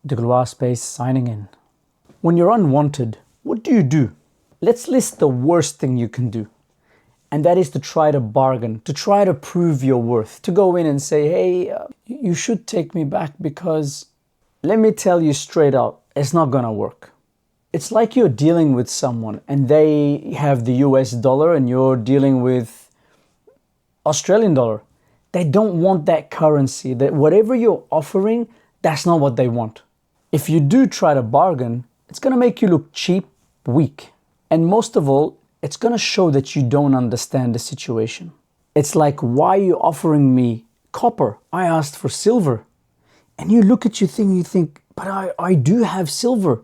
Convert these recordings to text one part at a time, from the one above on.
Degloirespace signing in. When you're unwanted, what do? Let's list the worst thing you can do. And that is to try to bargain, to try to prove your worth, to go in and say, hey, you should take me back because let me tell you straight out, it's not gonna work. It's like you're dealing with someone and they have the US dollar and you're dealing with Australian dollar. They don't want that currency, that whatever you're offering, that's not what they want. If you do try to bargain, it's gonna make you look cheap, weak. And most of all, it's gonna show that you don't understand the situation. It's like, why are you offering me copper? I asked for silver. And you look at your thing and you think, but I do have silver.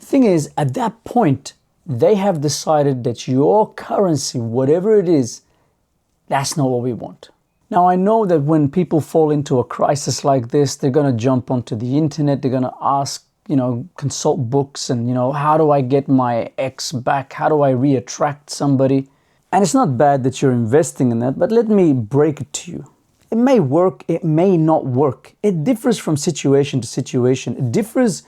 Thing is, at that point, they have decided that your currency, whatever it is, that's not what we want. Now, I know that when people fall into a crisis like this, they're gonna jump onto the internet, they're gonna ask, consult books and, how do I get my ex back? How do I re-attract somebody? And it's not bad that you're investing in that, but let me break it to you. It may work, it may not work. It differs from situation to situation. It differs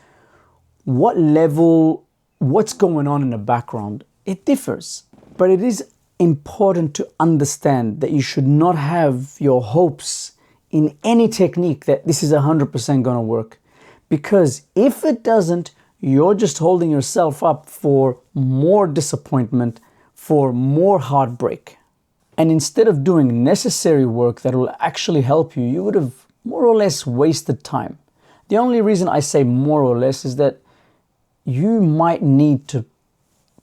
what level, what's going on in the background. It differs. But it is important to understand that you should not have your hopes in any technique that this is 100% going to work. Because if it doesn't, you're just holding yourself up for more disappointment, for more heartbreak. And instead of doing necessary work that will actually help you, you would have more or less wasted time. The only reason I say more or less is that you might need to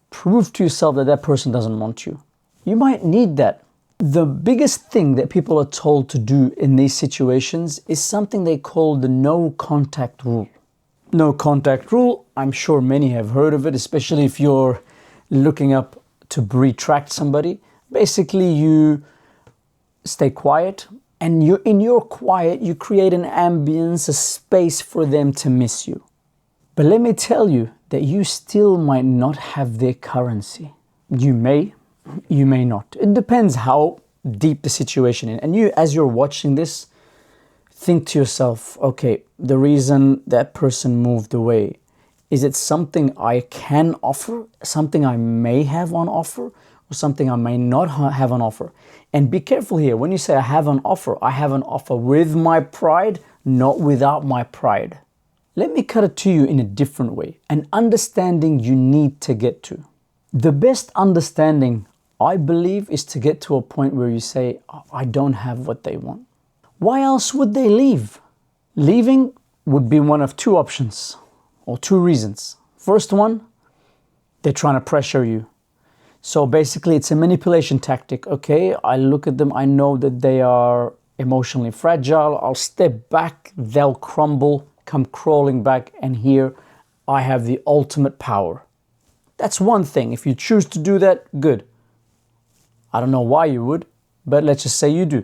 prove to yourself that that person doesn't want you. You might need that. The biggest thing that people are told to do in these situations is something they call the no contact rule. No contact rule, I'm sure many have heard of it, especially if you're looking up to retract somebody. Basically, you stay quiet, and in your quiet, you create an ambience, a space for them to miss you. But let me tell you that you still might not have their currency. You may not. It depends how deep the situation is. And you, as you're watching this, think to yourself, okay, the reason that person moved away, is it something I can offer, something I may have on offer, or something I may not have on offer? And be careful here. When you say I have an offer with my pride, not without my pride. Let me cut it to you in a different way, an understanding you need to get to. The best understanding, I believe, is to get to a point where you say, oh, I don't have what they want. Why else would they leave? Leaving would be one of two options, or two reasons. First one, they're trying to pressure you. So basically it's a manipulation tactic. Okay, I look at them, I know that they are emotionally fragile, I'll step back, they'll crumble, come crawling back, and here I have the ultimate power. That's one thing. If you choose to do that, good. I don't know why you would, but let's just say you do.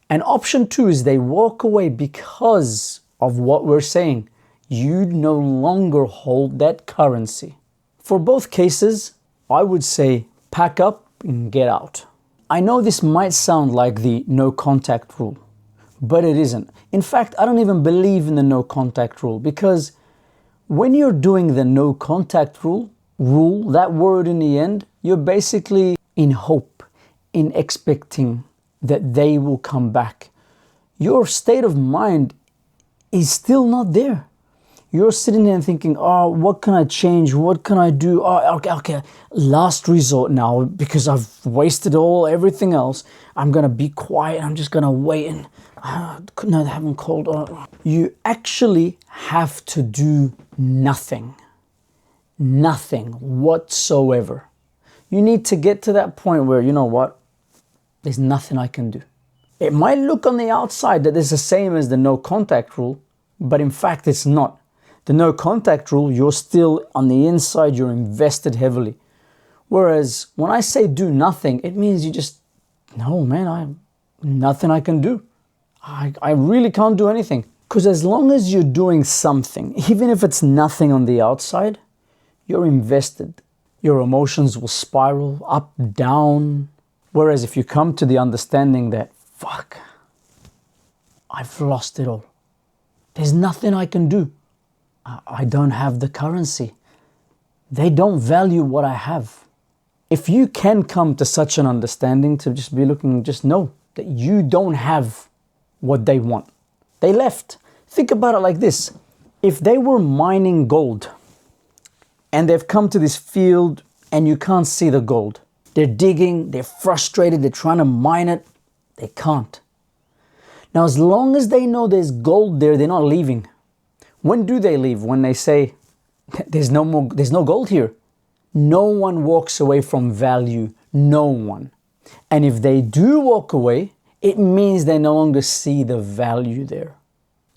And option two is they walk away because of what we're saying. You no longer hold that currency. For both cases, I would say pack up and get out. I know this might sound like the no contact rule, but it isn't. In fact, I don't even believe in the no contact rule, because when you're doing the no contact rule, that word in the end, you're basically in hope, in expecting that they will come back. Your state of mind is still not there. You're sitting there and thinking, oh, what can I change? What can I do? Oh, okay. Last resort now, because I've wasted everything else. I'm going to be quiet. I'm just going to wait and couldn't I have them called? You actually have to do nothing. Nothing whatsoever. You need to get to that point where, you know what? There's nothing I can do. It might look on the outside that it's the same as the no contact rule, but in fact it's not. The no contact rule, you're still on the inside, you're invested heavily. Whereas when I say do nothing, it means you just, no man, nothing I can do. I really can't do anything. Because as long as you're doing something, even if it's nothing on the outside, you're invested. Your emotions will spiral up, down. Whereas if you come to the understanding that, fuck, I've lost it all. There's nothing I can do. I don't have the currency. They don't value what I have. If you can come to such an understanding, to just be looking, just know that you don't have what they want. They left. Think about it like this. If they were mining gold and they've come to this field and you can't see the gold, they're digging, they're frustrated, they're trying to mine it, they can't. Now, as long as they know there's gold there, they're not leaving. When do they leave? When they say, there's no gold here. No one walks away from value. No one. And if they do walk away, it means they no longer see the value there.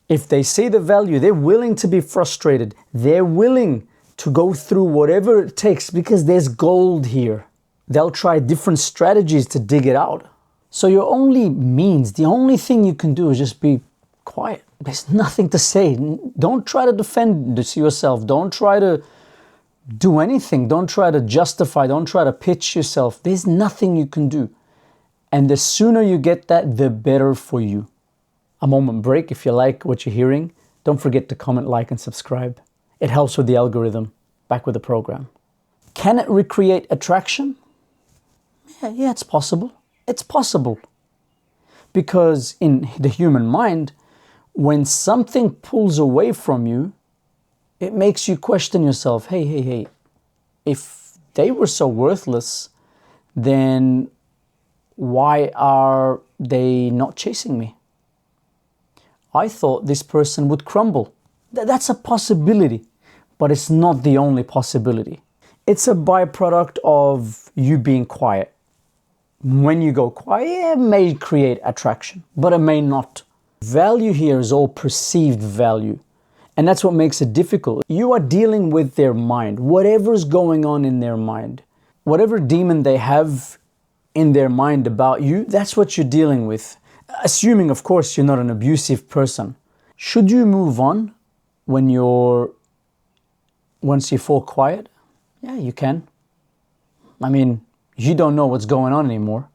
If they see the value, they're willing to be frustrated. They're willing to go through whatever it takes because there's gold here. They'll try different strategies to dig it out. So your only means, the only thing you can do is just be quiet. There's nothing to say. Don't try to defend yourself. Don't try to do anything. Don't try to justify. Don't try to pitch yourself. There's nothing you can do. And the sooner you get that, the better for you. A moment break. If you like what you're hearing, don't forget to comment, like, and subscribe. It helps with the algorithm. Back with the program. Can it recreate attraction? Yeah, it's possible. It's possible. Because in the human mind, when something pulls away from you, it makes you question yourself. Hey, if they were so worthless, then why are they not chasing me? I thought this person would crumble. That's a possibility, but it's not the only possibility. It's a byproduct of you being quiet. When you go quiet, it may create attraction, but it may not. Value here is all perceived value. And that's what makes it difficult. You are dealing with their mind, whatever's going on in their mind. Whatever demon they have in their mind about you, that's what you're dealing with. Assuming, of course, you're not an abusive person. Should you move on once you fall quiet? Yeah, you can. I mean, you don't know what's going on anymore.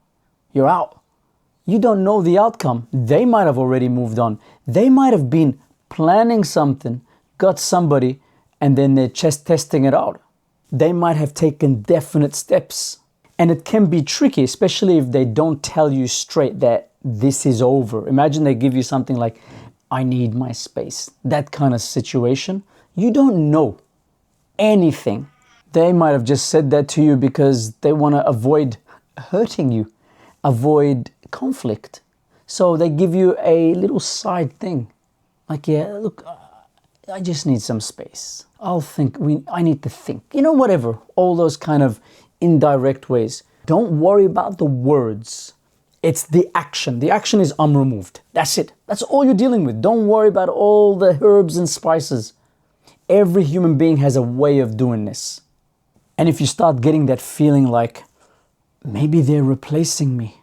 You're out. You don't know the outcome. They might have already moved on. They might have been planning something, got somebody, and then they're just testing it out. They might have taken definite steps. And it can be tricky, especially if they don't tell you straight that this is over. Imagine they give you something like, I need my space. That kind of situation. You don't know anything. They might have just said that to you because they want to avoid hurting you, avoid conflict. So they give you a little side thing. Like, yeah, look, I just need some space. I need to think. Whatever. All those kind of indirect ways. Don't worry about the words. It's the action. The action is I'm removed. That's it. That's all you're dealing with. Don't worry about all the herbs and spices. Every human being has a way of doing this. And if you start getting that feeling like, maybe they're replacing me,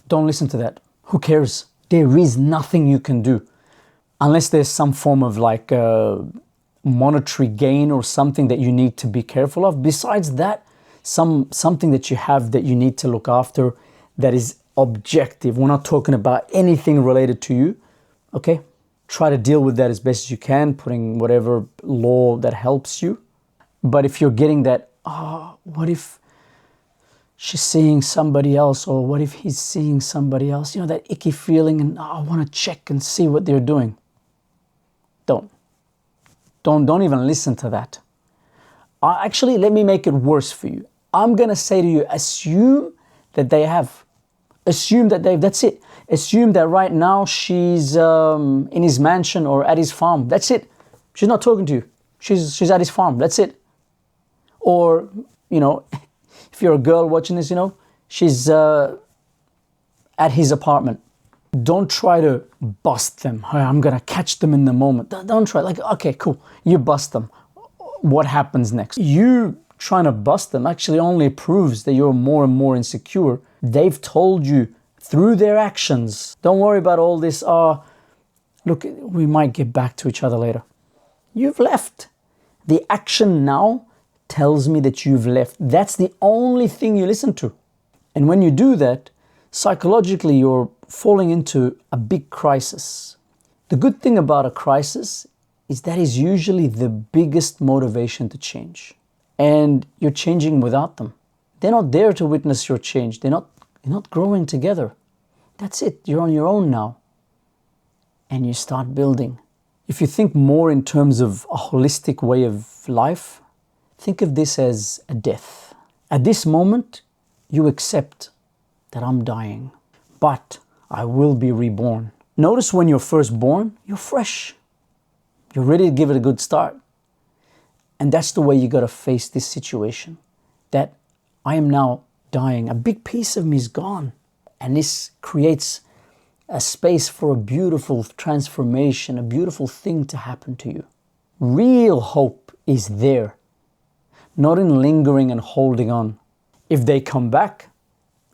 don't listen to that. Who cares? There is nothing you can do. Unless there's some form of monetary gain or something that you need to be careful of. Besides that, something that you have that you need to look after that is objective. We're not talking about anything related to you. Okay? Try to deal with that as best as you can, putting whatever law that helps you. But if you're getting that, what if she's seeing somebody else, or what if he's seeing somebody else? That icky feeling, and I want to check and see what they're doing. Don't even listen to that. Actually, let me make it worse for you. I'm going to say to you, assume that they have. Assume that that's it. Assume that right now she's in his mansion or at his farm. That's it. She's not talking to you. She's at his farm. That's it. Or, if you're a girl watching this, she's at his apartment. Don't try to bust them. I'm going to catch them in the moment. Don't try. Okay, cool. You bust them. What happens next? You trying to bust them actually only proves that you're more and more insecure. They've told you through their actions. Don't worry about all this. Look, we might get back to each other later. You've left. The action now tells me that you've left. That's the only thing you listen to. And when you do that, psychologically, you're falling into a big crisis. The good thing about a crisis is that is usually the biggest motivation to change. And you're changing without them. They're not there to witness your change. You're not growing together. That's it. You're on your own now. And you start building. If you think more in terms of a holistic way of life, think of this as a death. At this moment, you accept that I'm dying, but I will be reborn. Notice when you're first born, you're fresh. You're ready to give it a good start. And that's the way you got to face this situation. That I am now dying. A big piece of me is gone. And this creates a space for a beautiful transformation, a beautiful thing to happen to you. Real hope is there, not in lingering and holding on. If they come back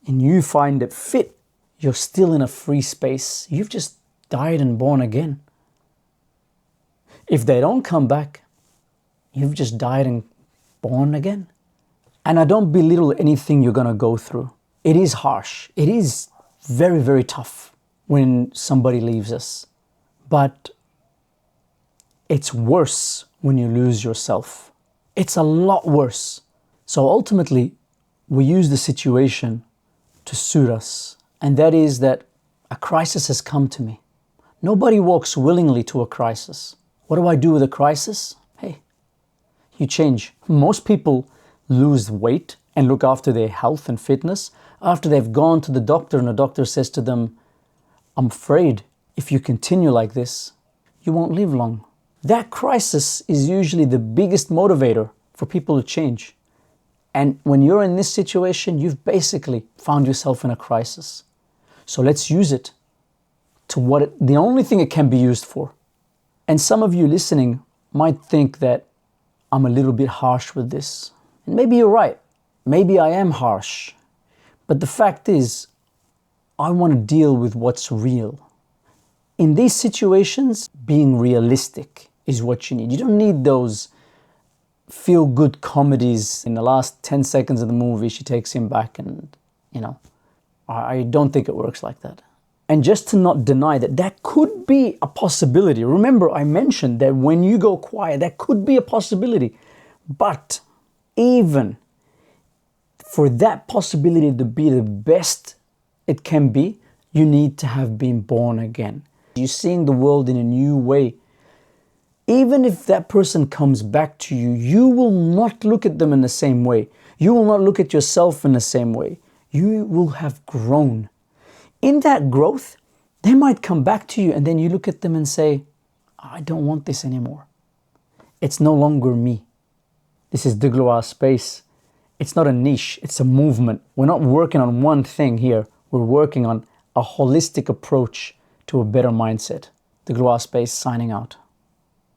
and you find it fit, you're still in a free space. You've just died and born again. If they don't come back, you've just died and born again. And I don't belittle anything you're going to go through. It is harsh. It is very, very tough when somebody leaves us. But it's worse when you lose yourself. It's a lot worse. So ultimately, we use the situation to suit us. And that is that a crisis has come to me. Nobody walks willingly to a crisis. What do I do with a crisis? Hey, you change. Most people lose weight and look after their health and fitness after they've gone to the doctor and the doctor says to them, I'm afraid if you continue like this, you won't live long. That crisis is usually the biggest motivator for people to change. And when you're in this situation, you've basically found yourself in a crisis. So let's use it to the only thing it can be used for. And some of you listening might think that I'm a little bit harsh with this. And maybe you're right. Maybe I am harsh. But the fact is, I want to deal with what's real. In these situations, being realistic is what you need. You don't need those feel-good comedies. In the last 10 seconds of the movie, she takes him back and, I don't think it works like that. And just to not deny that that could be a possibility. Remember, I mentioned that when you go quiet, that could be a possibility. But even for that possibility to be the best it can be, you need to have been born again. You're seeing the world in a new way. Even if that person comes back to you, you will not look at them in the same way. You will not look at yourself in the same way. You will have grown. In that growth, they might come back to you and then you look at them and say, I don't want this anymore. It's no longer me. This is Degloirespace. It's not a niche, it's a movement. We're not working on one thing here. We're working on a holistic approach to a better mindset. Degloirespace signing out.